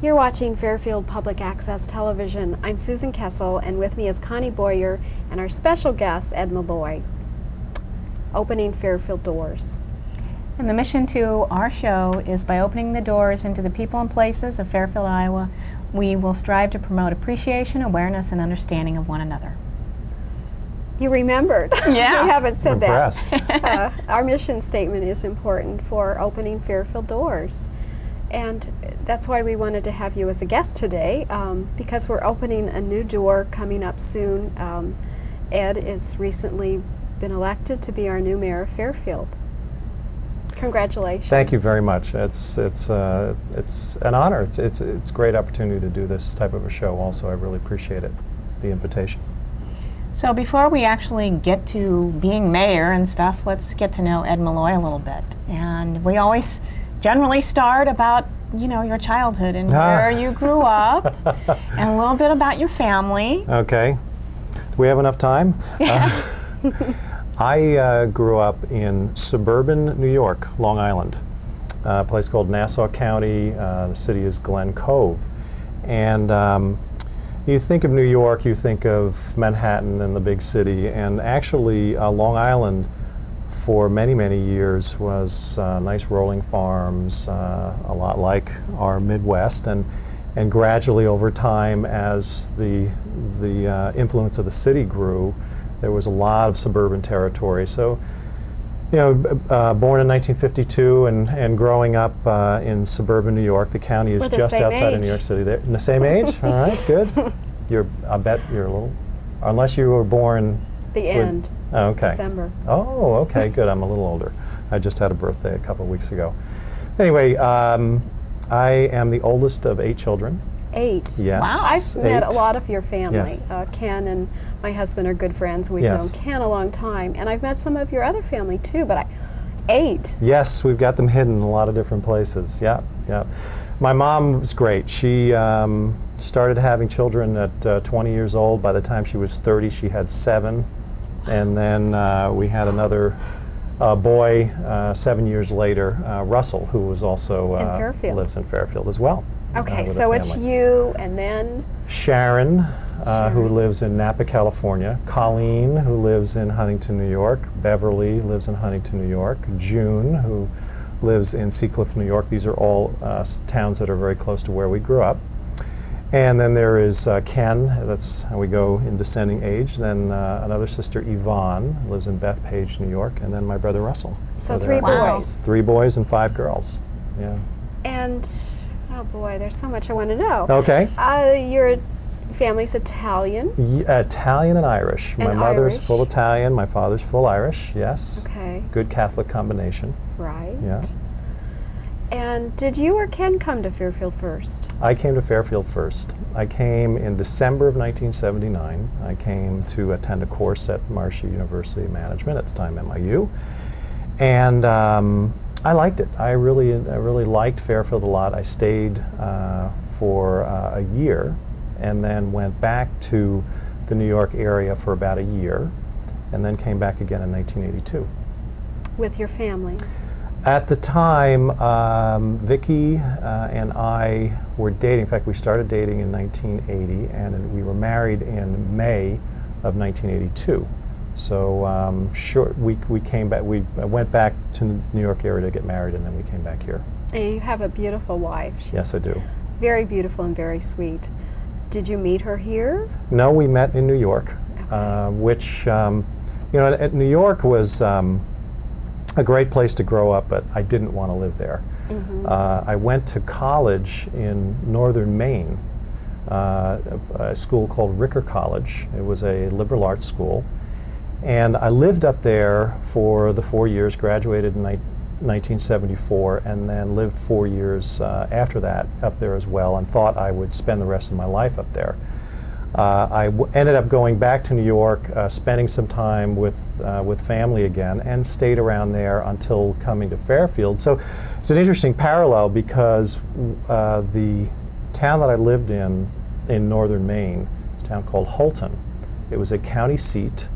You're watching Fairfield Public Access Television. I'm Susan Kessel, and with me is Connie Boyer and our special guest, Ed Malloy. Opening Fairfield Doors. And the mission to our show is by opening the doors into the people and places of Fairfield, Iowa, we will strive to promote appreciation, awareness, and understanding of one another. You remembered. Yeah. You haven't said Impressed. that. Our mission statement is important for opening Fairfield Doors. And that's why we wanted to have you as a guest today, because we're opening a new door coming up soon. Ed has recently been elected to be our new Mayor of Fairfield. Congratulations. Thank you very much. It's an honor. It's a great opportunity to do this type of a show also. I really appreciate it, the invitation. So before we actually get to being mayor and stuff, let's get to know Ed Malloy a little bit. And we always generally start about, you know, your childhood and where you grew up and a little bit about your family. Okay. Do we have enough time? I grew up in suburban New York, Long Island, a place called Nassau County. The city is Glen Cove. And you think of New York, you think of Manhattan and the big city, and actually Long Island for many, many years was nice rolling farms, a lot like our Midwest, and gradually over time, as the influence of the city grew, there was a lot of suburban territory. So, you know, born in 1952 and growing up in suburban New York, the county is just outside of New York City. They're the same age? All right, good. I bet you're a little, unless you were born The end. Oh, okay. December. Oh, okay, good. I'm a little older. I just had a birthday a couple of weeks ago. Anyway, I am the oldest of 8 children. 8. Yes. Wow. I've met a lot of your family. Yes. Ken and my husband are good friends. We've Yes. known Ken a long time, and I've met some of your other family too. But 8. Yes, we've got them hidden in a lot of different places. Yeah, yeah. My mom was great. She started having children at 20 years old. By the time she was 30, she had 7. And then we had another boy 7 years later, Russell, who was also In Fairfield. lives in Fairfield as well. Okay, with so a it's family. you and then Sharon, who Sharon. lives in Napa, California. Colleen, who lives in Huntington, New York. Beverly lives in Huntington, New York. June, who lives in Seacliff, New York. These are all towns that are very close to where we grew up. And then there is Ken, that's how we go in descending age. Then another sister, Yvonne, lives in Bethpage, New York. And then my brother, Russell. So there 3 are Wow. boys. 3 boys and 5 girls. Yeah. And oh boy, there's so much I want to know. Okay. Your family's Italian. Italian and Irish. My And mother's Irish. full Italian, my father's full Irish, yes. Okay, Good Catholic combination. right. Yeah. And did you or Ken come to Fairfield first? I came to Fairfield first. I came in December of 1979. I came to attend a course at Marshall University of Management, at the time MIU. And I liked it. I really liked Fairfield a lot. I stayed for a year and then went back to the New York area for about a year and then came back again in 1982. With your family? At the time, Vicky and I were dating. In fact, we started dating in 1980, and we were married in May of 1982. So we came back. We went back to the New York area to get married, and then we came back here. And you have a beautiful wife. She's Yes, I do. very beautiful and very sweet. Did you meet her here? No, we met in New York, Okay. which New York was a great place to grow up, but I didn't want to live there. Mm-hmm. I went to college in northern Maine, a school called Ricker College. It was a liberal arts school. And I lived up there for the 4 years, graduated in 1974, and then lived 4 years after that up there as well, and thought I would spend the rest of my life up there. I ended up going back to New York, spending some time with family again, and stayed around there until coming to Fairfield. So it's an interesting parallel because the town that I lived in northern Maine is a town called Holton. It was a county seat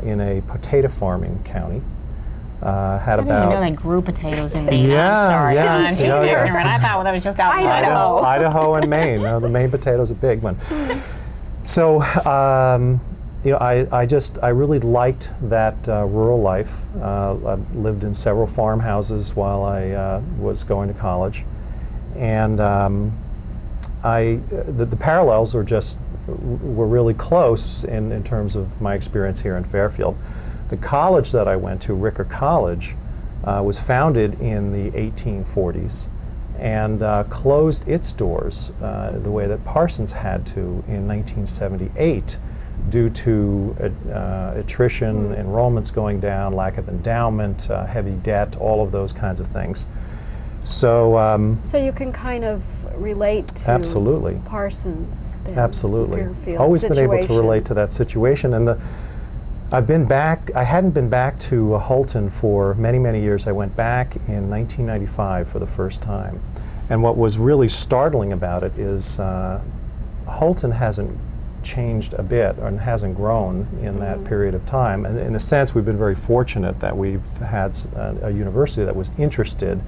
in a potato farming county. Had I didn't even know about they grew potatoes in Maine. Yeah, I'm sorry. yeah, I'm yeah, yeah. ignorant. I thought that was just out in Idaho. Idaho and Maine. No, the Maine potato's a big one. So, I really liked that rural life. I lived in several farmhouses while I was going to college, and the parallels were really close in terms of my experience here in Fairfield. The college that I went to, Ricker College, was founded in the 1840s and closed its doors the way that Parsons had to in 1978 due to attrition, enrollments going down, lack of endowment, heavy debt, all of those kinds of things. So, So you can kind of relate to absolutely. Parsons. Then, Absolutely. Fairfield Always been able to situation. relate to that situation. And I've been back, I hadn't been back to Houlton for many, many years. I went back in 1995 for the first time. And what was really startling about it is Houlton hasn't changed a bit and hasn't grown in that period of time. And in a sense, we've been very fortunate that we've had a university that was interested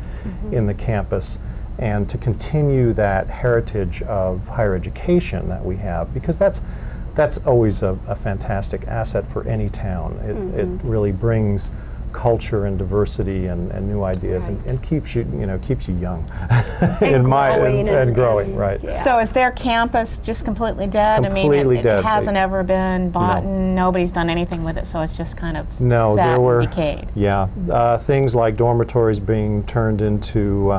in the campus and to continue that heritage of higher education that we have, because that's always a fantastic asset for any town. It really brings culture and diversity and new ideas and keeps you young and growing, right. Yeah. So is their campus just completely dead? Completely it dead. hasn't ever been bought No. and nobody's done anything with it, so it's just kind of No, sat there were and decayed. things like dormitories being turned into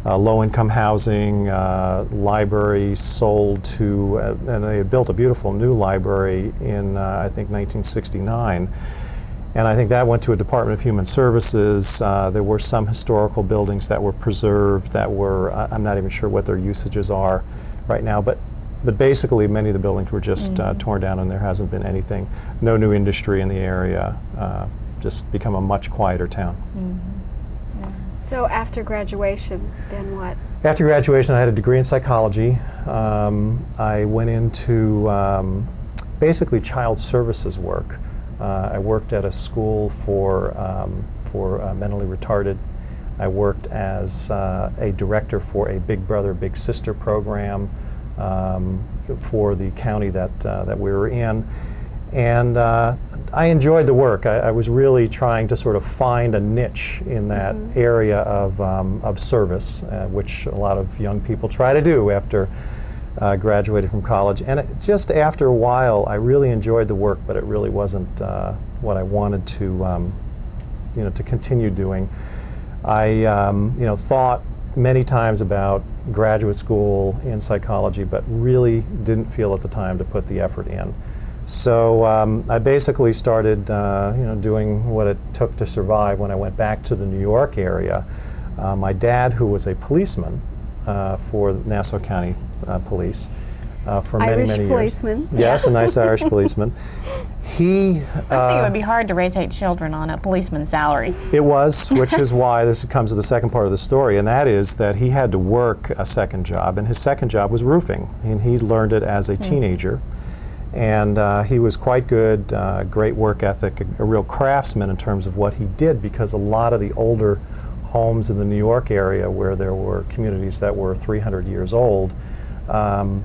low-income housing, library sold to, and they built a beautiful new library in I think 1969. And I think that went to a Department of Human Services. There were some historical buildings that were preserved that were, I'm not even sure what their usages are right now, but basically many of the buildings were just torn down and there hasn't been anything, no new industry in the area, just become a much quieter town. So after graduation, then what? After graduation, I had a degree in psychology. I went into basically child services work. I worked at a school for mentally retarded. I worked as a director for a Big Brother, Big Sister program for the county that we were in. And I enjoyed the work. I was really trying to sort of find a niche in that area of service, which a lot of young people try to do after graduated from college. And just after a while, I really enjoyed the work, but it really wasn't what I wanted to, to continue doing. I, thought many times about graduate school in psychology, but really didn't feel at the time to put the effort in. So I basically started, doing what it took to survive when I went back to the New York area. My dad, who was a policeman for Nassau County Police for many, many years. Irish policeman. Yes, a nice Irish policeman. He. I think it would be hard to raise 8 children on a policeman's salary. It was, which is why this comes to the second part of the story, and that is that he had to work a second job, and his second job was roofing, and he learned it as a teenager. And he was quite good, great work ethic, a real craftsman in terms of what he did, because a lot of the older homes in the New York area where there were communities that were 300 years old,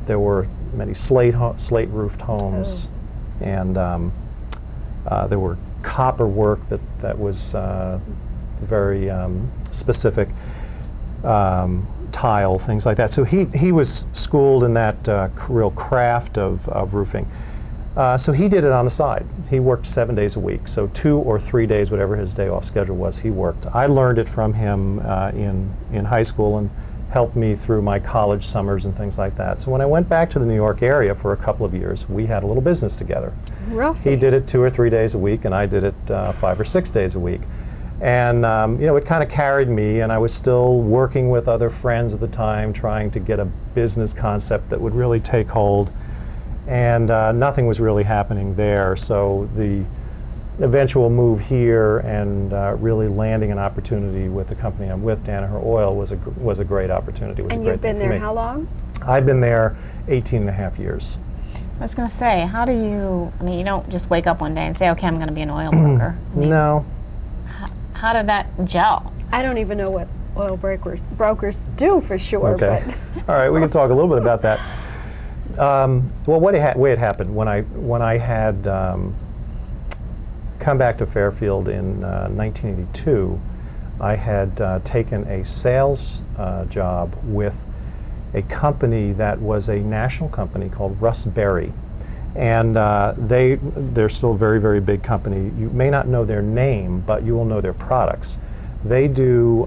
there were many slate-roofed homes, and there were copper work that was very specific, tile, things like that. So he was schooled in that real craft of roofing. So he did it on the side. He worked 7 days a week. So 2 or 3 days, whatever his day off schedule was, he worked. I learned it from him in high school and helped me through my college summers and things like that. So when I went back to the New York area for a couple of years, we had a little business together. Roughly. He did it 2 or 3 days a week, and I did it 5 or 6 days a week. And it kind of carried me, and I was still working with other friends at the time, trying to get a business concept that would really take hold. And nothing was really happening there. So the eventual move here and really landing an opportunity with the company I'm with, Danaher Oil, was a great opportunity. It was And a great you've been thing for there me. how long? I've been there 18 and a half years. I was going to say, how do you, you don't just wake up one day and say, okay, I'm going to be an oil broker. No, how did that gel? I don't even know what oil brokers do for sure. Okay. But All right, we can talk a little bit about that. Well, way it happened when I had come back to Fairfield in 1982. I had taken a sales job with a company that was a national company called Russ Berrie, and they're still a very, very big company. You may not know their name, but you will know their products. They do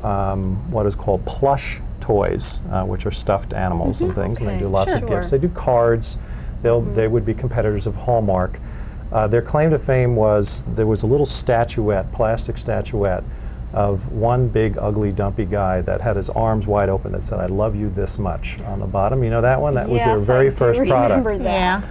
what is called plush toys, which are stuffed animals and things, and they do lots of gifts. They do cards. They would be competitors of Hallmark. Their claim to fame was there was a little statuette, plastic statuette, of one big, ugly, dumpy guy that had his arms wide open that said, "I love you this much" on the bottom. You know that one? That was their very first product. Remember that. Yeah.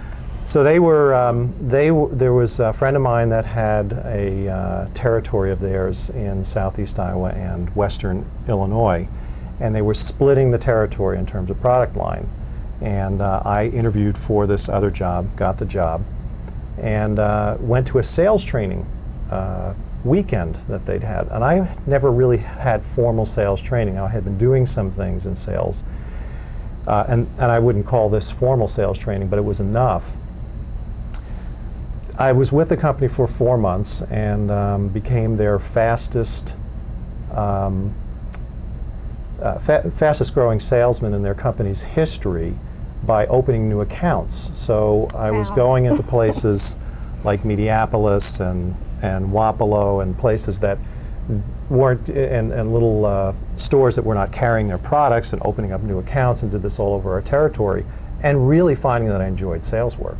So they were, there was a friend of mine that had a territory of theirs in southeast Iowa and western Illinois, and they were splitting the territory in terms of product line. And I interviewed for this other job, got the job, and went to a sales training weekend that they'd had. And I never really had formal sales training. I had been doing some things in sales. And I wouldn't call this formal sales training, but it was enough. I was with the company for 4 months and became their fastest growing salesman in their company's history by opening new accounts. So I was going into places like Mediapolis and Wapello and places that weren't, and little stores that were not carrying their products, and opening up new accounts, and did this all over our territory, and really finding that I enjoyed sales work.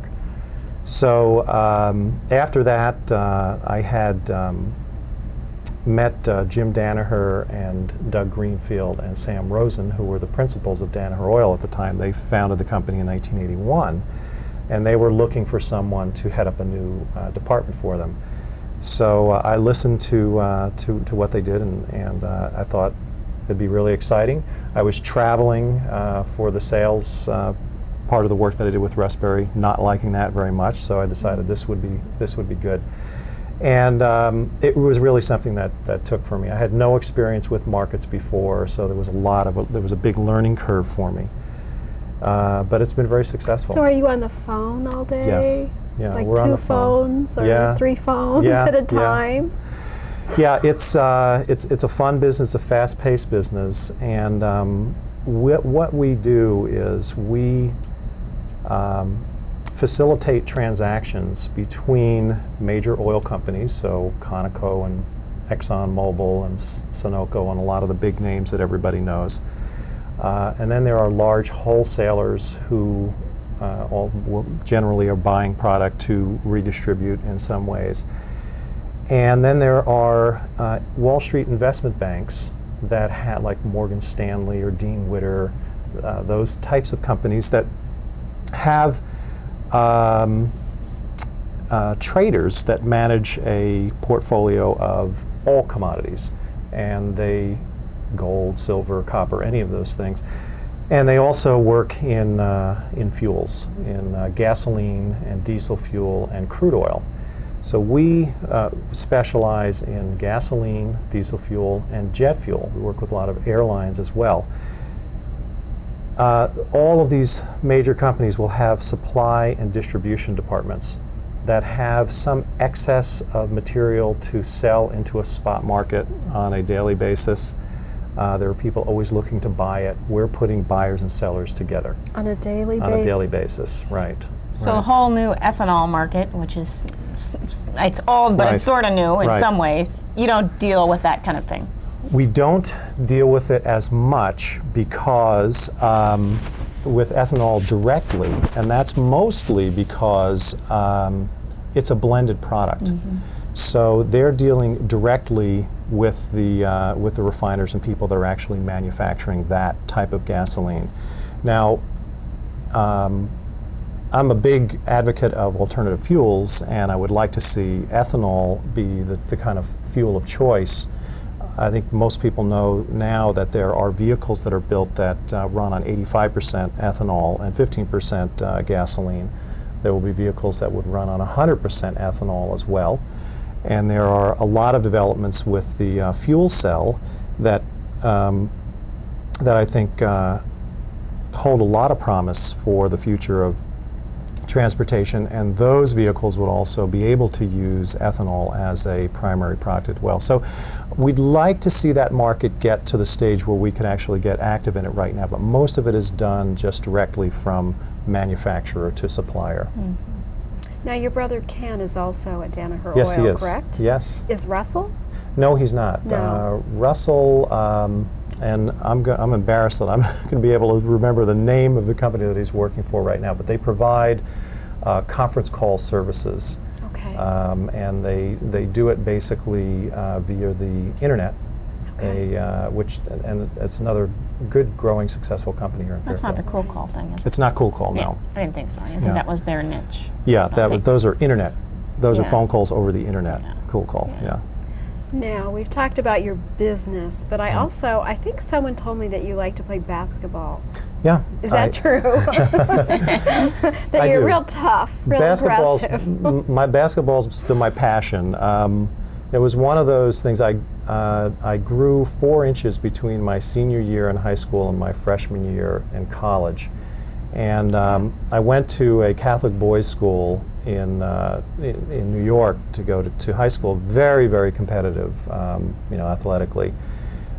So after that, I had met Jim Danaher and Doug Greenfield and Sam Rosen, who were the principals of Danaher Oil at the time. They founded the company in 1981, and they were looking for someone to head up a new department for them. So I listened to what they did, and I thought it'd be really exciting. I was traveling for the sales part of the work that I did with Russ Berrie, not liking that very much, so I decided this would be good. And it was really something that took for me. I had no experience with markets before, so there was a big learning curve for me. But it's been very successful. So are you on the phone all day? Yes. Yeah, like we're on two the phone. phones or 3 phones at a time? Yeah, it's a fun business, a fast-paced business, and what we do is we facilitate transactions between major oil companies, so Conoco and ExxonMobil and Sunoco and a lot of the big names that everybody knows. And then there are large wholesalers who generally are buying product to redistribute in some ways. And then there are Wall Street investment banks that have, like Morgan Stanley or Dean Witter, those types of companies that have traders that manage a portfolio of all commodities, and gold, silver, copper, any of those things. And they also work in fuels, in gasoline and diesel fuel and crude oil. So we specialize in gasoline, diesel fuel, and jet fuel. We work with a lot of airlines as well. All of these major companies will have supply and distribution departments that have some excess of material to sell into a spot market on a daily basis. There are people always looking to buy it. We're putting buyers and sellers together. On a daily basis? On a daily basis, right. So a whole new ethanol market, which is, it's old, but it's sort of new in some ways. You don't deal with that kind of thing. We don't deal with it as much because with ethanol directly, and that's mostly because it's a blended product. Mm-hmm. So they're dealing directly with the refiners and people that are actually manufacturing that type of gasoline. Now, I'm a big advocate of alternative fuels, and I would like to see ethanol be the kind of fuel of choice. I think most people know now that there are vehicles that are built that run on 85% ethanol and 15% gasoline. There will be vehicles that would run on 100% ethanol as well. And there are a lot of developments with the fuel cell that that I think hold a lot of promise for the future of transportation, and those vehicles would also be able to use ethanol as a primary product as well. So we'd like to see that market get to the stage where we can actually get active in it right now, but most of it is done just directly from manufacturer to supplier. Mm-hmm. Now your brother Ken is also at Danaher Yes, Oil, he is. correct? Yes. Is Russell? No, he's not. No. Russell, and I'm embarrassed that I'm not going to be able to remember the name of the company that he's working for right now, but they provide conference call services. Okay. And they do it basically via the internet. Okay. And it's another good, growing, successful company here in That's Fairfield. not the cool call thing, is it? It's not cool call, Yeah, no. I didn't think so. I didn't Yeah. think that was their niche. Yeah, those are internet. Those are Yeah. phone calls over the internet. Yeah. Cool call, Yeah. yeah. Now, we've talked about your business, but I think someone told me that you like to play basketball. Yeah. Is that true? That I you're do. real tough, real Basketball's aggressive. my basketball's still my passion. It was one of those things. I grew 4 inches between my senior year in high school and my freshman year in college, and I went to a Catholic boys' school in New York to go to high school. Very, very competitive, athletically.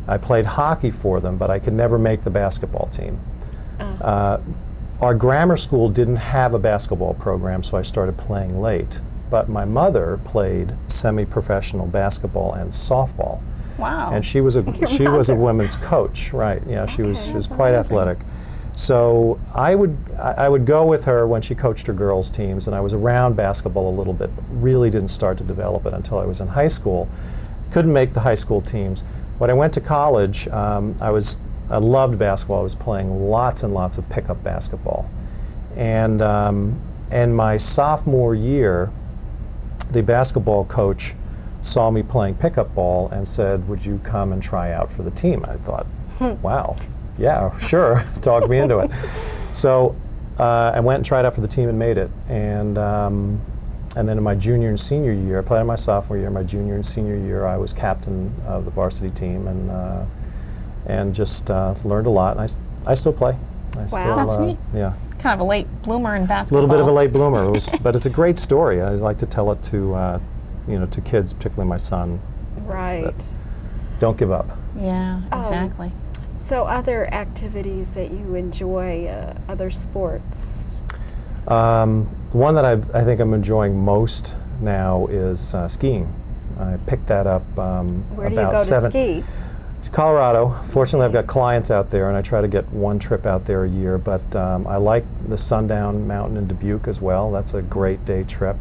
I played hockey for them, but I could never make the basketball team. Our grammar school didn't have a basketball program, so I started playing late. But my mother played semi-professional basketball and softball, Wow. and she was a mother. women's coach, right? Yeah, she was Okay, quite amazing. athletic. So I would go with her when she coached her girls' teams, and I was around basketball a little bit, but really didn't start to develop it until I was in high school. Couldn't make the high school teams. When I went to college, I loved basketball. I was playing lots and lots of pickup basketball, and my sophomore year, the basketball coach saw me playing pickup ball and said, "Would you come and try out for the team?" I thought, wow, yeah, sure, talk me into it. So I went and tried out for the team and made it. And then in my junior and senior year, I played in my sophomore year. My junior and senior year, I was captain of the varsity team, and just learned a lot. And I still play. That's neat. Yeah. Kind of a late bloomer in A basketball. little bit of a late bloomer, but it's a great story. I like to tell it to to kids, particularly my son. Right. That don't give up. Yeah, exactly. So other activities that you enjoy, other sports? The one that I think I'm enjoying most now is skiing. I picked that up Where do you about go to seven. ski? Colorado. Fortunately, I've got clients out there, and I try to get one trip out there a year. But I like the Sundown Mountain in Dubuque as well. That's a great day trip.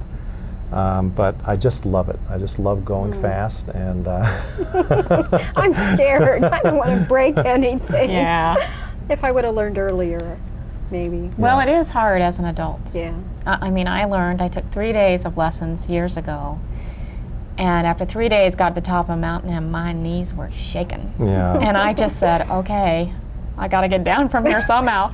But I just love it. I just love going fast, and I'm scared. I don't want to break anything. Yeah. If I would have learned earlier, maybe. Well, it is hard as an adult. Yeah. I mean, I took 3 days of lessons years ago, and after 3 days got to the top of a mountain and my knees were shaking. yeah. And I just said, okay, I got to get down from here somehow.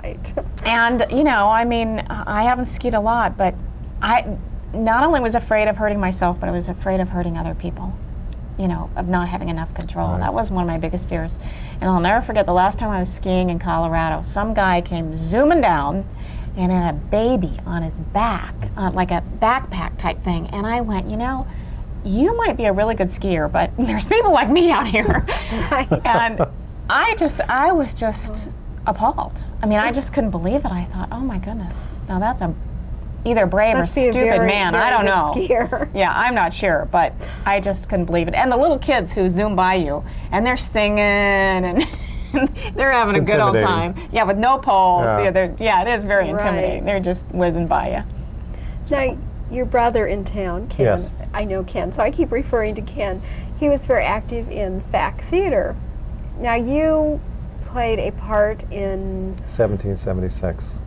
Right. And, I mean, I haven't skied a lot, but I not only was afraid of hurting myself, but I was afraid of hurting other people, of not having enough control. Right. That was one of my biggest fears. And I'll never forget the last time I was skiing in Colorado, some guy came zooming down and had a baby on his back, like a backpack type thing. And I went, you might be a really good skier, but there's people like me out here. And I was just appalled. I mean, I just couldn't believe it. I thought, oh my goodness, now that's either brave Must or be a stupid very, man. very I don't good know. skier. Yeah, I'm not sure, but I just couldn't believe it. And the little kids who zoom by you, and they're singing, and they're having It's a good old intimidating. time. Yeah, with no poles. Yeah. It is very Right. intimidating. They're just whizzing by you. Now, your brother in town, Ken, Yes. I know Ken, so I keep referring to Ken. He was very active in FAC theater. Now, you played a part in 1776.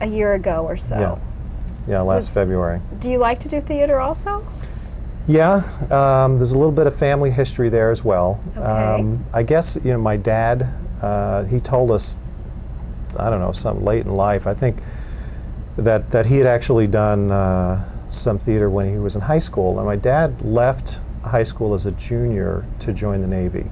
a year ago or so. Yeah, last Was- February. Do you like to do theater also? Yeah, there's a little bit of family history there as well. Okay. I guess, my dad, he told us, I don't know, something late in life, I think that he had actually done some theater when he was in high school, and my dad left high school as a junior to join the Navy.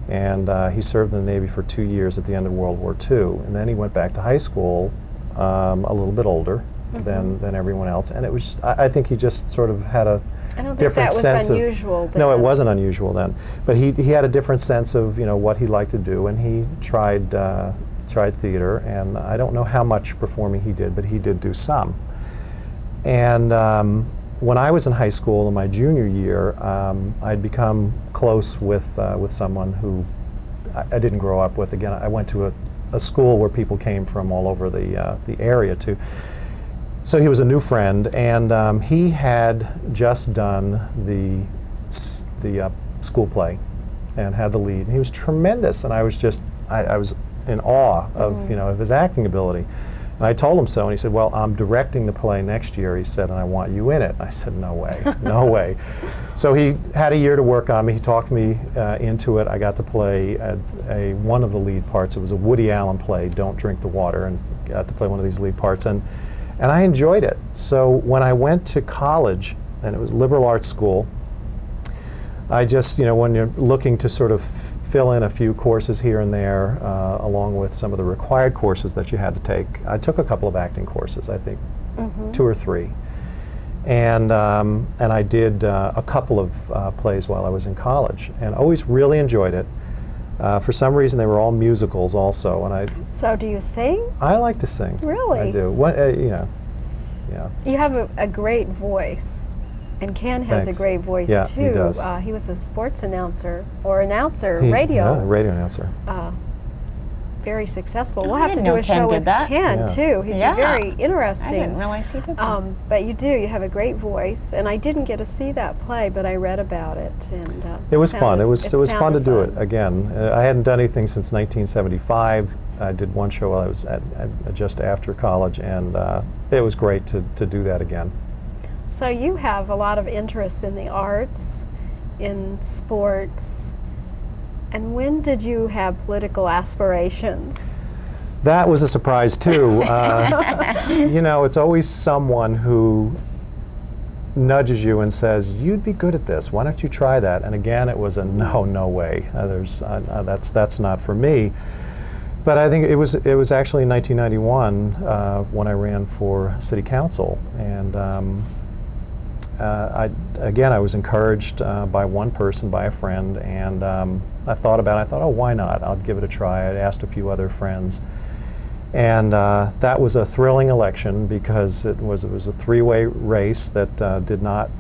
And he served in the Navy for 2 years at the end of World War II, and then he went back to high school a little bit older than everyone else, and it was just, I think he just sort of had a I don't think different that was sense unusual of, then. no, it wasn't unusual then, but he had a different sense of, you know, what he liked to do, and he tried theater, and I don't know how much performing he did, but he did do some. And when I was in high school in my junior year, I'd become close with someone who I didn't grow up with. Again, I went to a school where people came from all over the area too. So he was a new friend, and he had just done the school play and had the lead. And he was tremendous, and I was just I was in awe of of his acting ability. And I told him so, and he said, "Well, I'm directing the play next year," he said, "and I want you in it." I said, "No way, no way." So he had a year to work on me. He talked me into it. I got to play one of the lead parts. It was a Woody Allen play, Don't Drink the Water, and got to play one of these lead parts. And I enjoyed it. So when I went to college, and it was liberal arts school, I just, when you're looking to sort of fill in a few courses here and there, along with some of the required courses that you had to take, I took a couple of acting courses, I think 2 or 3. And I did a couple of plays while I was in college, and always really enjoyed it. For some reason, they were all musicals also, and So do you sing? I like to sing. Really? I do. What, yeah. You have a great voice, and Ken has Thanks. a great voice Yeah, too. he does. He was a sports announcer, Yeah, radio announcer. Very successful. We'll I have to didn't do know a Ken show did with that. Ken Yeah. too. He'd Yeah. be very interesting. I didn't realize he did that. But you do. You have a great voice, and I didn't get to see that play, but I read about it, and It was fun. sounded- It was fun to sounded do it fun. again. I hadn't done anything since 1975. I did one show while I was at just after college, and it was great to do that again. So you have a lot of interest in the arts, in sports, and when did you have political aspirations? That was a surprise too. It's always someone who nudges you and says, "You'd be good at this. Why don't you try that?" And again, it was a no way. That's not for me. But I think it was actually in 1991 when I ran for city council, and I was encouraged by one person, by a friend, and I thought about it. I thought, oh, why not? I'll give it a try. I asked a few other friends. And that was a thrilling election because it was a 3-way race that did not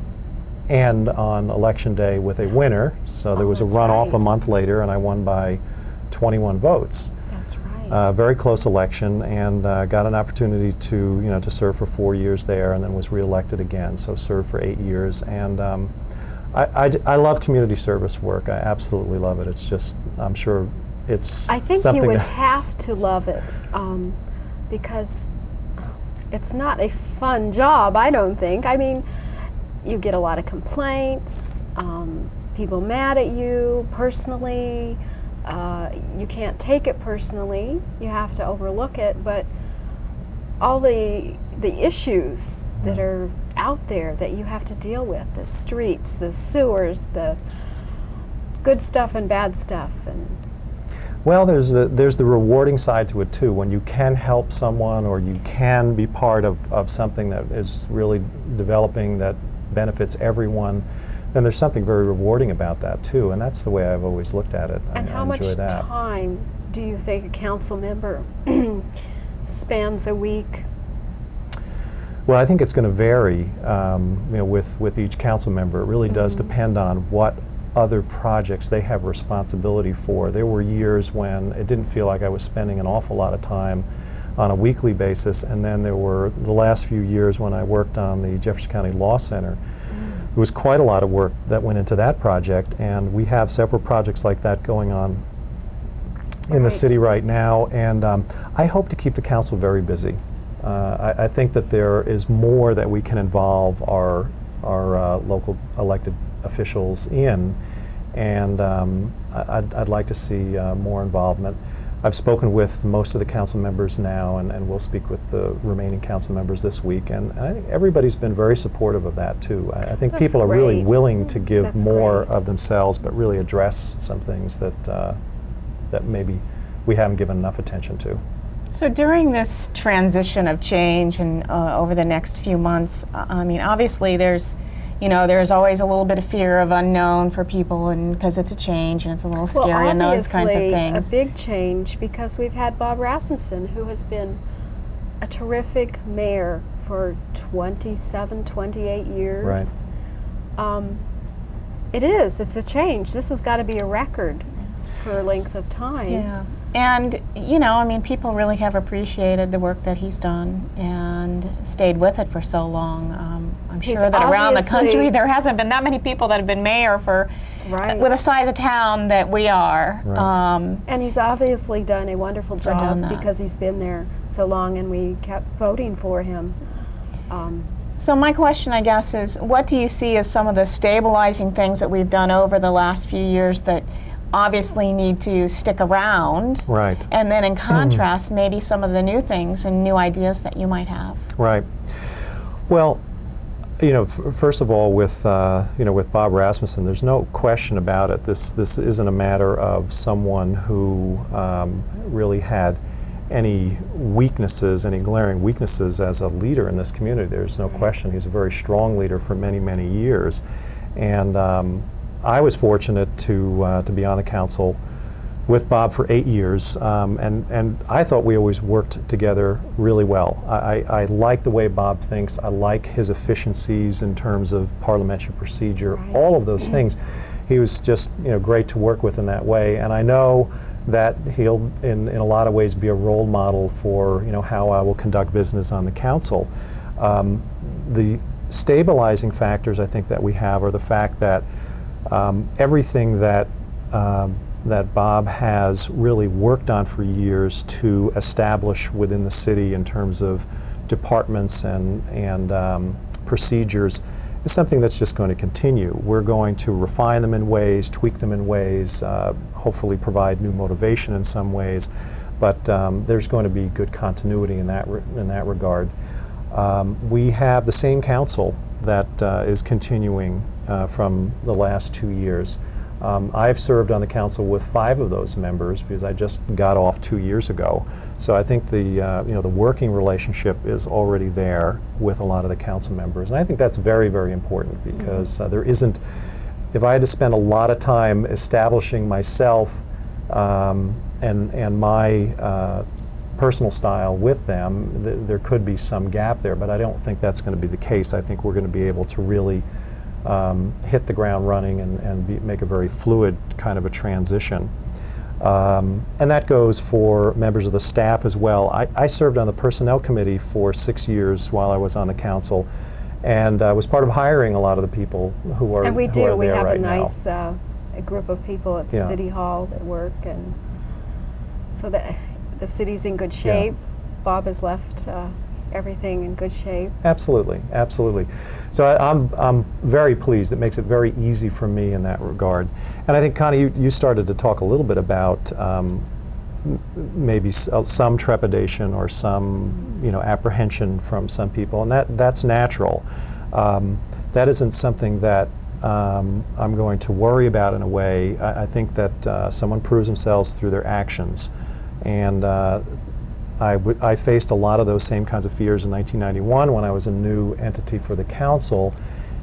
end on election day with a winner. So there was a that's runoff right. a month later, and I won by 21 votes. That's right. Very close election, and got an opportunity to serve for 4 years there, and then was reelected again. So served for 8 years, and I love community service work. I absolutely love it. It's just, I'm sure. I think something you would that- have to love it because it's not a fun job, I don't think. I mean, you get a lot of complaints, people mad at you personally. You can't take it personally. You have to overlook it, but all the issues that are out there that you have to deal with, the streets, the sewers, the good stuff and bad stuff, and Well, there's the rewarding side to it too. When you can help someone, or you can be part of something that is really developing that benefits everyone, then there's something very rewarding about that too. And that's the way I've always looked at it. And I how much enjoy that. time do you think a council member spends a week? Well, I think it's going to vary, with each council member. It really does depend on what other projects they have responsibility for. There were years when it didn't feel like I was spending an awful lot of time on a weekly basis, and then there were the last few years when I worked on the Jefferson County Law Center. There was quite a lot of work that went into that project, and we have several projects like that going on in the city right now, and I hope to keep the council very busy. I think that there is more that we can involve our local elected officials in, and I'd like to see more involvement. I've spoken with most of the council members now, and we'll speak with the remaining council members this week. And I think everybody's been very supportive of that too. I think That's people are really great. willing to give That's more great. of themselves, but really address some things that maybe we haven't given enough attention to. So during this transition of change and over the next few months, I mean, obviously there's always a little bit of fear of unknown for people, and because it's a change and it's a little scary and those kinds of obviously, things. a big change because we've had Bob Rasmussen, who has been a terrific mayor for 27, 28 years. Right. It's a change. This has got to be a record for a length of time. Yeah. And, I mean, people really have appreciated the work that he's done and stayed with it for so long. I'm He's sure that around the country obviously- there hasn't been that many people that have been mayor for Right. with the size of town that we are. Right. And he's obviously done a wonderful done job that. because he's been there so long and we kept voting for him. So my question, I guess, is what do you see as some of the stabilizing things that we've done over the last few years that obviously need to stick around? Right. And then in contrast, maybe some of the new things and new ideas that you might have. Right. Well, first of all, with with Bob Rasmussen, there's no question about it. This isn't a matter of someone who really had any weaknesses, any glaring weaknesses as a leader in this community. There's no question. He's a very strong leader for many, many years, and I was fortunate to be on the council with Bob for 8 years, and I thought we always worked together really well. I like the way Bob thinks. I like his efficiencies in terms of parliamentary procedure, Right. all of those things. He was just great to work with in that way, and I know that he'll in a lot of ways be a role model for how I will conduct business on the council. The stabilizing factors I think that we have are the fact that everything that Bob has really worked on for years to establish within the city in terms of departments and procedures is something that's just going to continue. We're going to refine them in ways, tweak them in ways, hopefully provide new motivation in some ways, but there's going to be good continuity in that regard. We have the same council that is continuing from the last 2 years. I've served on the council with 5 of those members because I just got off 2 years ago. So I think the working relationship is already there with a lot of the council members, and I think that's very, very important because there isn't. If I had to spend a lot of time establishing myself and my personal style with them, there could be some gap there, but I don't think that's going to be the case. I think we're going to be able to really hit the ground running and make a very fluid kind of a transition. And that goes for members of the staff as well. I served on the Personnel Committee for 6 years while I was on the council, and was part of hiring a lot of the people who are And we who do. are We there have right a now. nice a group of people at the Yeah. City Hall that work, and so the city's in good shape. Bob has left everything in good shape. Absolutely, absolutely. So I'm very pleased. It makes it very easy for me in that regard. And I think, Connie, you started to talk a little bit about maybe some trepidation or some apprehension from some people, and that's natural. That isn't something that I'm going to worry about in a way. I think that someone proves themselves through their actions, and I faced a lot of those same kinds of fears in 1991 when I was a new entity for the council,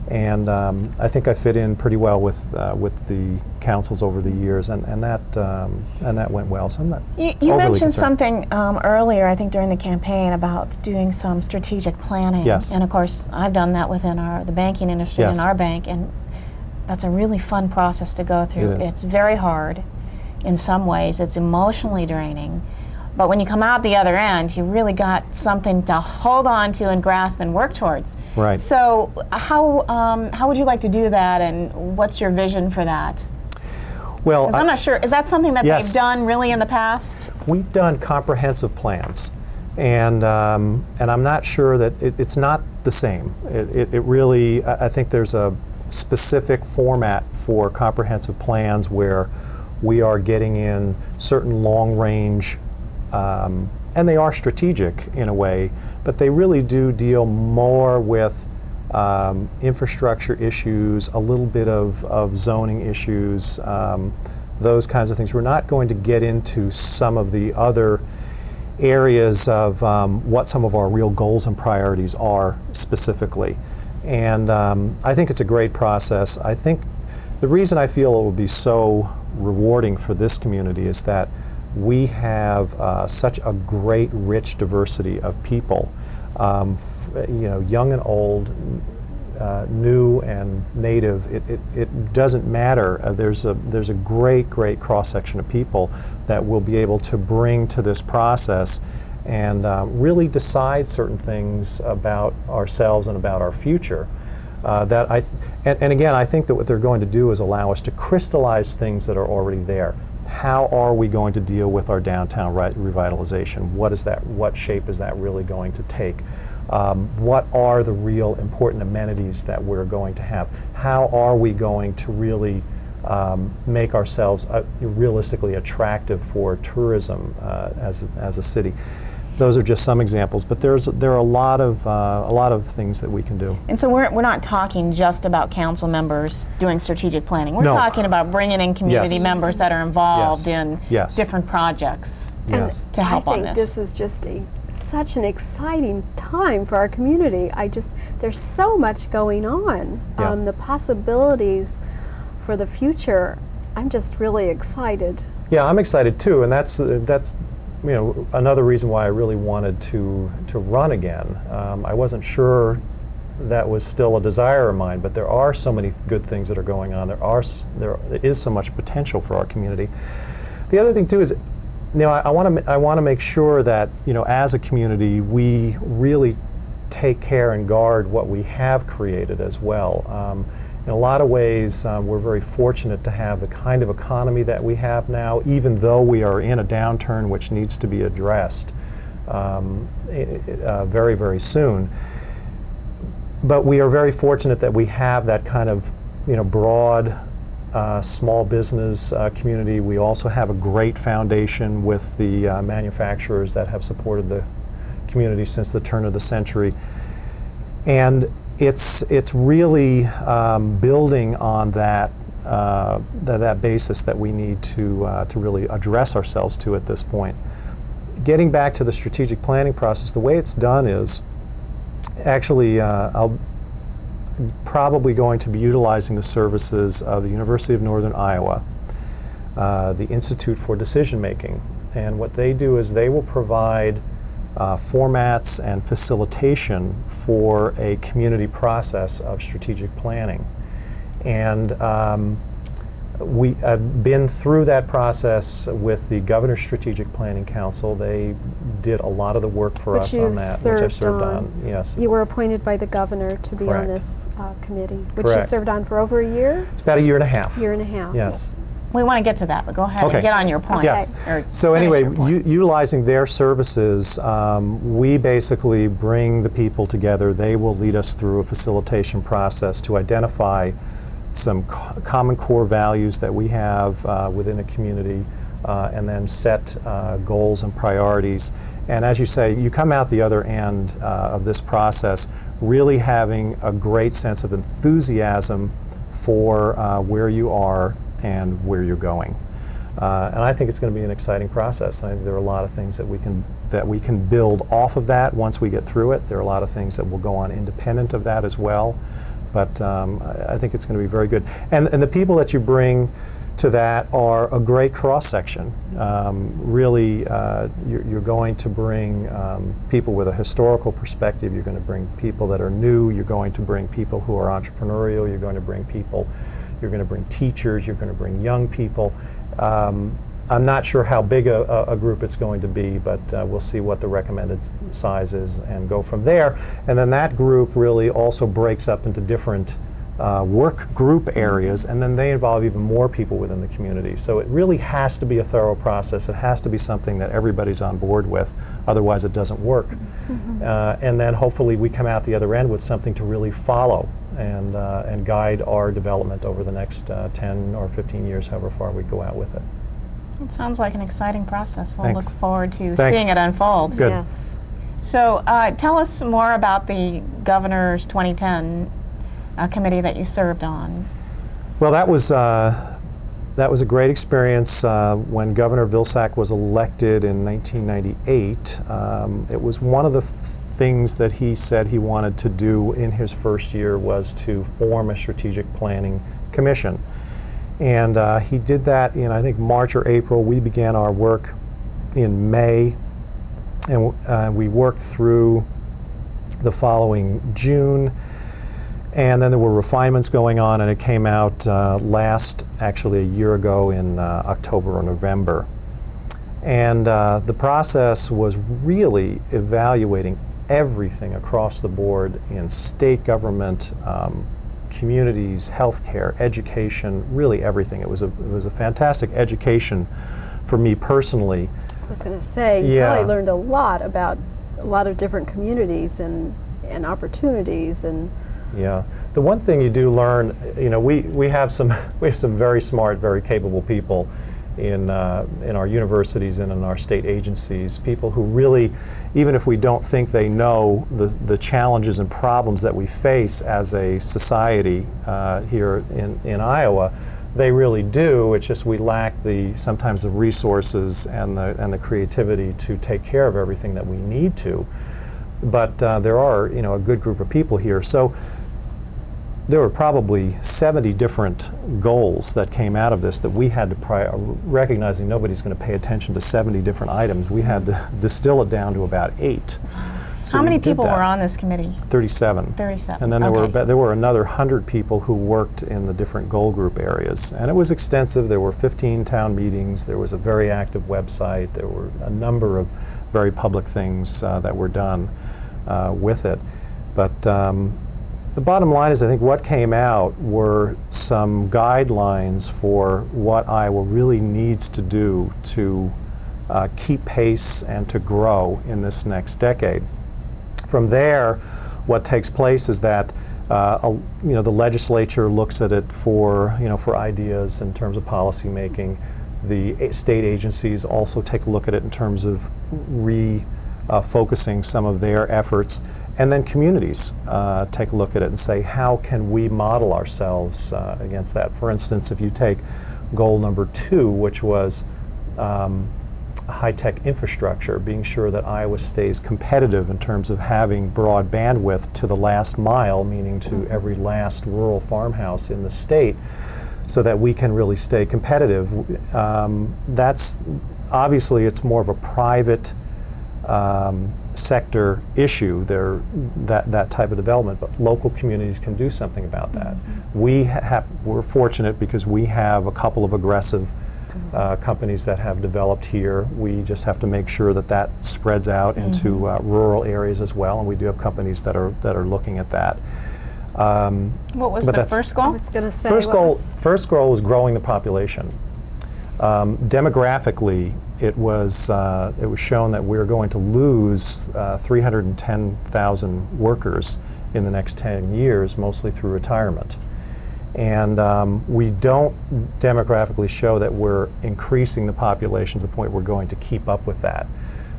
and I think I fit in pretty well with the councils over the years, and that went well. So I'm not You overly mentioned concerned. something earlier, I think during the campaign, about doing some strategic planning. Yes. And of course, I've done that within the banking industry Yes. in our bank, and that's a really fun process to go through. It is. It's very hard in some ways. It's emotionally draining. But when you come out the other end, you really got something to hold on to and grasp and work towards. Right. So how would you like to do that, and what's your vision for that? Well, 'Cause I'm not sure, is that something that Yes. they've done really in the past? we've done comprehensive plans, and I'm not sure that it's not the same. It really, I think there's a specific format for comprehensive plans where we are getting in certain long-range, and they are strategic in a way, but they really do deal more with infrastructure issues, a little bit of zoning issues, those kinds of things. We're not going to get into some of the other areas of what some of our real goals and priorities are specifically. And I think it's a great process. I think the reason I feel it will be so rewarding for this community is that we have such a great, rich diversity of people, young and old, new and native. It doesn't matter. There's a great cross-section of people that we'll be able to bring to this process and really decide certain things about ourselves and about our future. And again, I think that what they're going to do is allow us to crystallize things that are already there. How are we going to deal with our downtown revitalization? What shape is that really going to take? What are the real important amenities that we're going to have? How are we going to really make ourselves realistically attractive for tourism as a city? Those are just some examples, but there are a lot of things that we can do. And so we're not talking just about council members doing strategic planning. We're talking about bringing in community members that are involved in different projects to help on this. I think this is just such an exciting time for our community. There's so much going on. The possibilities for the future, I'm just really excited. Yeah, I'm excited too, and that's another reason why I really wanted to run again. I wasn't sure that was still a desire of mine, but there are so many good things that are going on. There is so much potential for our community. The other thing too is, I want to make sure that as a community we really take care and guard what we have created as well. In a lot of ways, we're very fortunate to have the kind of economy that we have now, even though we are in a downturn which needs to be addressed very, very soon. But we are very fortunate that we have that kind of broad small business community. We also have a great foundation with the manufacturers that have supported the community since the turn of the century. And it's really building on that basis that we need to really address ourselves to at this point. Getting back to the strategic planning process, the way it's done is actually I'll probably going to be utilizing the services of the University of Northern Iowa, the Institute for Decision Making, and what they do is they will provide formats and facilitation for a community process of strategic planning. And I've been through that process with the Governor's Strategic Planning Council. They did a lot of the work for us on that, which I've served on. Yes. You were appointed by the Governor to be on this committee, which Correct. you served on for over a year? It's about a year and a half. Year and a half. Yes. We want to get to that, but go ahead and get on your point. Yes. Or So finish anyway, your point. utilizing their services, we basically bring the people together. They will lead us through a facilitation process to identify some common core values that we have within a community, and then set goals and priorities. And as you say, you come out the other end of this process really having a great sense of enthusiasm for where you are and where you're going. And I think it's going to be an exciting process. I think there are a lot of things that we can build off of that once we get through it. There are a lot of things that will go on independent of that as well. But I think it's going to be very good. And the people that you bring to that are a great cross-section. Really, you're going to bring people with a historical perspective. You're going to bring people that are new. You're going to bring people who are entrepreneurial. You're going to bring people. You're going to bring teachers. You're going to bring young people. I'm not sure how big a group it's going to be, but we'll see what the recommended size is and go from there. And then that group really also breaks up into different work group areas, and then they involve even more people within the community. So it really has to be a thorough process. It has to be something that everybody's on board with, otherwise it doesn't work. Mm-hmm. And then hopefully we come out the other end with something to really follow and guide our development over the next 10 or 15 years, however far we go out with it. It sounds like an exciting process. We'll Thanks. look forward to Thanks. seeing it unfold. Good. Yes. So tell us more about the Governor's 2010 committee that you served on. Well, that was a great experience when Governor Vilsack was elected in 1998. It was one of the things that he said he wanted to do in his first year was to form a strategic planning commission. And he did that in, I think, March or April. We began our work in May, and we worked through the following June. And then there were refinements going on, and it came out actually a year ago in October or November. And the process was really evaluating everything across the board in state government, communities, healthcare, education, really everything. It was a fantastic education for me personally. I was going to say, you Yeah. probably learned a lot about a lot of different communities and opportunities and. Yeah, the one thing you do learn, we have some very smart, very capable people in our universities and in our state agencies. People who really, even if we don't think they know the challenges and problems that we face as a society here in Iowa, they really do. It's just we lack sometimes the resources and the creativity to take care of everything that we need to. But there are, a good group of people here. So there were probably 70 different goals that came out of this that we had to recognizing nobody's going to pay attention to 70 different items. We had to distill it down to about 8. So How many we did people that. were on this committee? 37. 37. And then Okay. there were another 100 people who worked in the different goal group areas. And it was extensive. There were 15 town meetings. There was a very active website. There were a number of very public things that were done with it. But the bottom line is, I think what came out were some guidelines for what Iowa really needs to do to keep pace and to grow in this next decade. From there, what takes place is that the legislature looks at it for ideas in terms of policy making. The state agencies also take a look at it in terms of focusing some of their efforts. And then communities take a look at it and say, how can we model ourselves against that? For instance, if you take goal number 2, which was high-tech infrastructure, being sure that Iowa stays competitive in terms of having broad bandwidth to the last mile, meaning to every last rural farmhouse in the state, so that we can really stay competitive. That's obviously, it's more of a private sector issue, that type of development, but local communities can do something about that. We're fortunate because we have a couple of aggressive companies that have developed here. We just have to make sure that spreads out into rural areas as well, and we do have companies that are looking at that. What was the first goal? I was going to say, First goal was growing the population. Demographically, it was shown that we're going to lose 310,000 workers in the next 10 years, mostly through retirement. And we don't demographically show that we're increasing the population to the point we're going to keep up with that.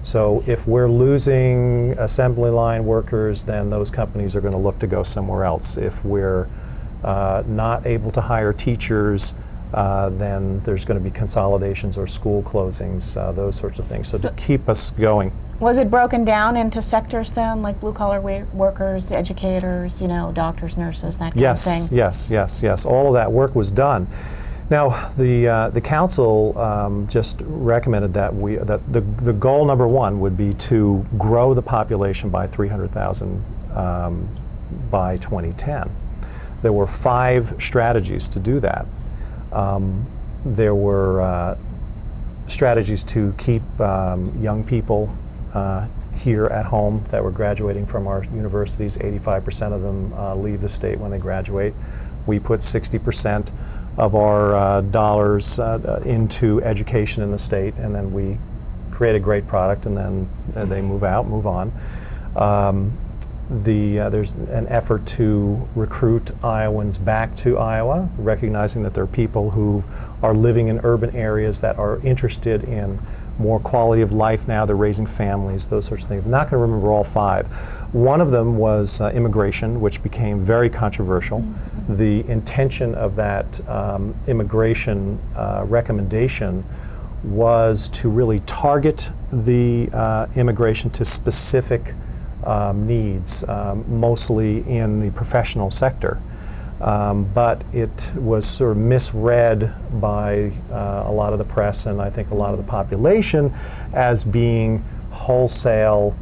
So if we're losing assembly line workers, then those companies are going to look to go somewhere else. If we're not able to hire teachers, then there's going to be consolidations or school closings, those sorts of things. So to keep us going. Was it broken down into sectors then, like blue-collar workers, educators, doctors, nurses, that kind of thing? Yes. All of that work was done. Now, the council just recommended that the goal number 1 would be to grow the population by 300,000 by 2010. There were 5 strategies to do that. There were strategies to keep young people here at home that were graduating from our universities. 85% of them leave the state when they graduate. We put 60% of our dollars into education in the state, and then we create a great product, and then they move on. There's an effort to recruit Iowans back to Iowa, recognizing that there are people who are living in urban areas that are interested in more quality of life now. They're raising families, those sorts of things. I'm not going to remember all 5. One of them was immigration, which became very controversial. The intention of that immigration recommendation was to really target the immigration to specific needs, mostly in the professional sector. But it was sort of misread by a lot of the press and I think a lot of the population as being wholesale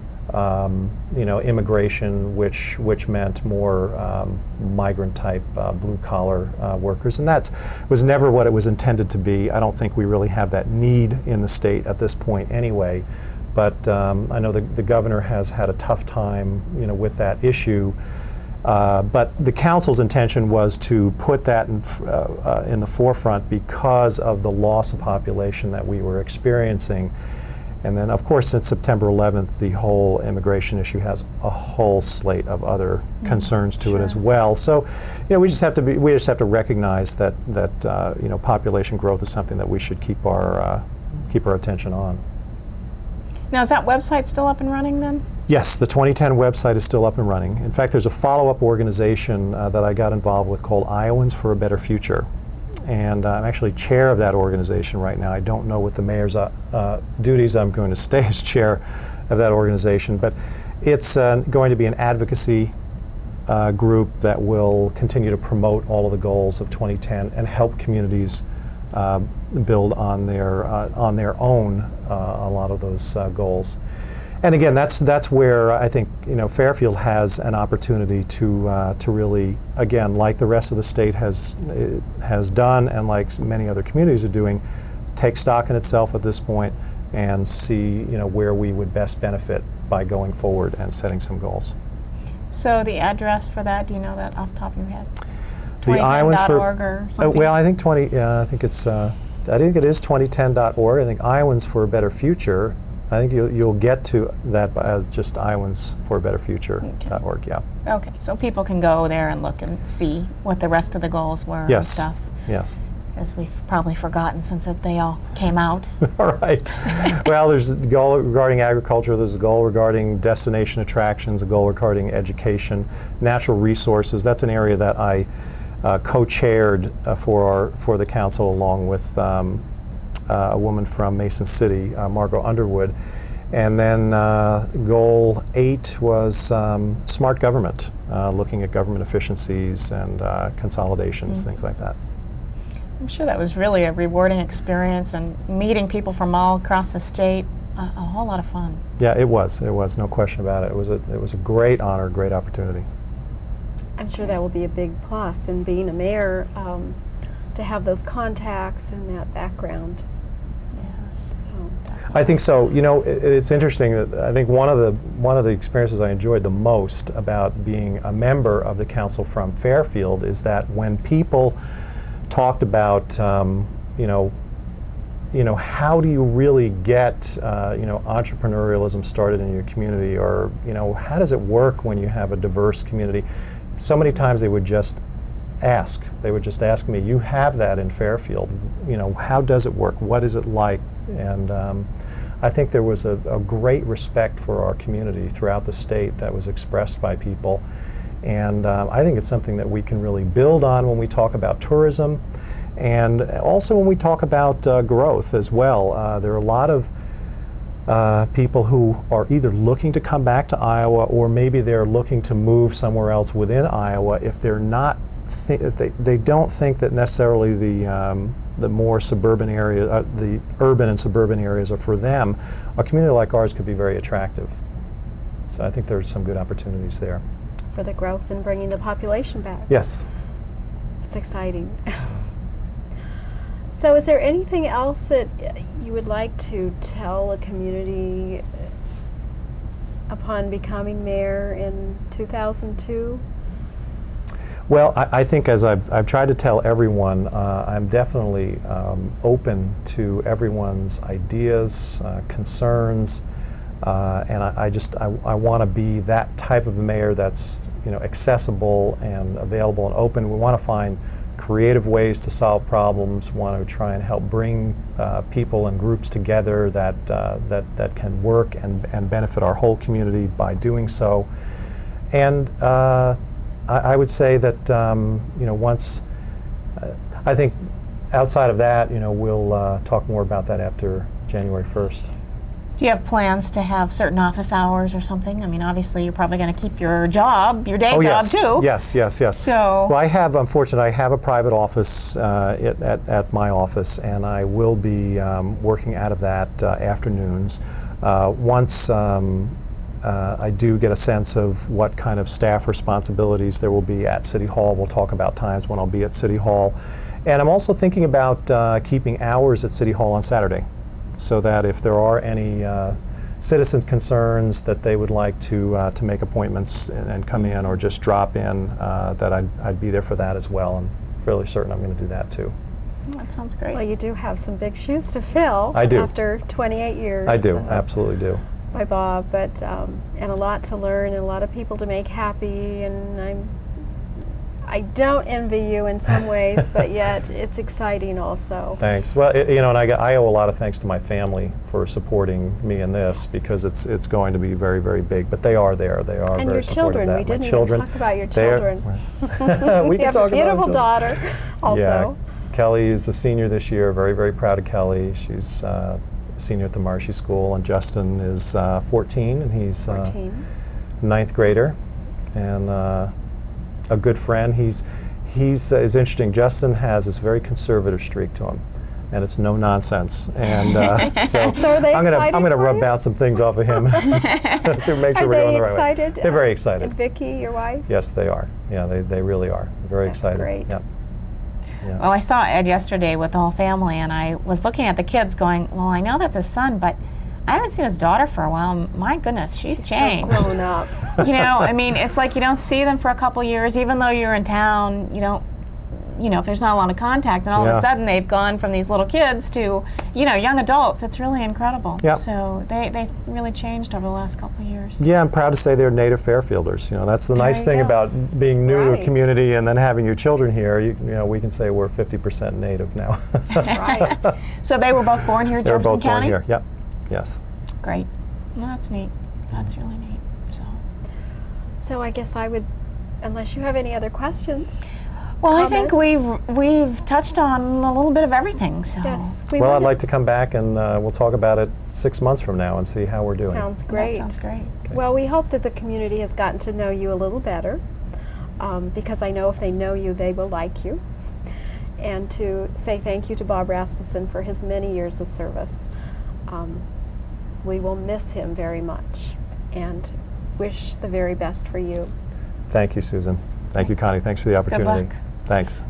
immigration, which meant more migrant-type, blue-collar workers, and that was never what it was intended to be. I don't think we really have that need in the state at this point, anyway. But I know the governor has had a tough time, with that issue. But the council's intention was to put that in the forefront because of the loss of population that we were experiencing. And then, of course, since September 11th, the whole immigration issue has a whole slate of other concerns to it as well. So, we just have to recognize that population growth is something that we should keep our attention on. Now, is that website still up and running then? Yes, the 2010 website is still up and running. In fact, there's a follow-up organization that I got involved with called Iowans for a Better Future. And I'm actually chair of that organization right now. I don't know what the mayor's duties. I'm going to stay as chair of that organization. But it's going to be an advocacy group that will continue to promote all of the goals of 2010 and help communities build on their own a lot of those goals. And again, that's where I think Fairfield has an opportunity to really, again, like the rest of the state has done, and like many other communities are doing, take stock in itself at this point and see where we would best benefit by going forward and setting some goals. So the address for that, do you know that off the top of your head? The Iowans .org or something? Well, I think I think it is 2010.org. I think Iowans for a Better Future. I think you'll get to that by just Iowans for a Better Future.org. Yeah. Okay, so people can go there and look and see what the rest of the goals were and stuff. Yes. As we've probably forgotten since they all came out. All right. Well, there's a goal regarding agriculture, there's a goal regarding destination attractions, a goal regarding education, natural resources. That's an area that I co-chaired for the council along with a woman from Mason City, Margot Underwood. And then goal 8 was smart government, looking at government efficiencies and consolidations, things like that. I'm sure that was really a rewarding experience, and meeting people from all across the state, a whole lot of fun. Yeah, it was, no question about it. It was a great honor, great opportunity. I'm sure that will be a big plus in being a mayor, to have those contacts and that background. Yes. So. I think so. It's interesting that I think one of the experiences I enjoyed the most about being a member of the council from Fairfield is that when people talked about how do you really get entrepreneurialism started in your community, or how does it work when you have a diverse community? So many times they would just ask. They would just ask me, "You have that in Fairfield. How does it work? What is it like?" And I think there was a great respect for our community throughout the state that was expressed by people. And I think it's something that we can really build on when we talk about tourism, and also when we talk about growth as well. There are a lot of people who are either looking to come back to Iowa, or maybe they're looking to move somewhere else within Iowa. If they're not, if they don't think that necessarily the more suburban area, the urban and suburban areas are for them, a community like ours could be very attractive. So I think there's some good opportunities there. For the growth and bringing the population back. Yes. It's exciting. So is there anything else that you would like to tell a community upon becoming mayor in 2002? Well, I think, as I've tried to tell everyone, I'm definitely open to everyone's ideas, concerns. And I want to be that type of a mayor that's, accessible and available and open. We want to find creative ways to solve problems. Want to try and help bring people and groups together that can work and benefit our whole community by doing so. And I would say that once I think outside of that, we'll talk more about that after January 1st. Do you have plans to have certain office hours or something? I mean, obviously, you're probably going to keep your job, your day job, too. Yes. So, well, I have a private office at my office, and I will be working out of that afternoons. Once I do get a sense of what kind of staff responsibilities there will be at City Hall, we'll talk about times when I'll be at City Hall. And I'm also thinking about keeping hours at City Hall on Saturday, so that if there are any citizen concerns that they would like to make appointments and come in or just drop in, that I'd be there for that as well. I'm fairly certain I'm going to do that too. that sounds great. Well, you do have some big shoes to fill. I do. After 28 years. I do, absolutely do. By Bob, but and a lot to learn and a lot of people to make happy, and I don't envy you in some ways, but yet it's exciting also. Thanks. Well, and I owe a lot of thanks to my family for supporting me in this, because it's going to be very, very big. But they are there. They are And very your children. supportive of We that. My didn't children, even talk about your they're- children. We You can have talk a about beautiful them. daughter also. Yeah, Kelly is a senior this year. Very, very proud of Kelly. She's a senior at the Marshy School, and Justin is 14, and he's 14. ninth grader, and a good friend. He's is interesting. Justin has this very conservative streak to him, and it's no nonsense. And so, So are they I'm excited gonna for rub you? out some things off of him to make sure Are we're going they the right excited? way. They're very excited. And Vicky, your wife? Yes, they are. Yeah, they really are. Very That's excited. great. Yeah. Yeah. Well, I saw Ed yesterday with the whole family, and I was looking at the kids going, well, I know that's his son, but I haven't seen his daughter for a while. My goodness, she's changed. So grown up. I mean, it's like you don't see them for a couple years, even though you're in town, if there's not a lot of contact, and all of Yeah. a sudden they've gone from these little kids to, young adults. It's really incredible. Yeah. So they've really changed over the last couple of years. Yeah, I'm proud to say they're native Fairfielders. That's the There nice you thing go. about being new to a Right. community and then having your children here. We can say we're 50% native now. Right. So they were both born here in They were Jefferson both born County? here. Yep. Yes. Great. Well, that's neat. That's really neat. So I guess I would, unless you have any other questions. Well, I think Comments? we've touched on a little bit of everything. So Yes. Well, I'd like to come back and we'll talk about it 6 months from now and see how we're doing. Sounds great. That sounds great. Well, we hope that the community has gotten to know you a little better, because I know if they know you, they will like you. And to say thank you to Bob Rasmussen for his many years of service. We will miss him very much and wish the very best for you. Thank you, Susan. Thank you, Connie. Thanks for the opportunity. luck. Thanks.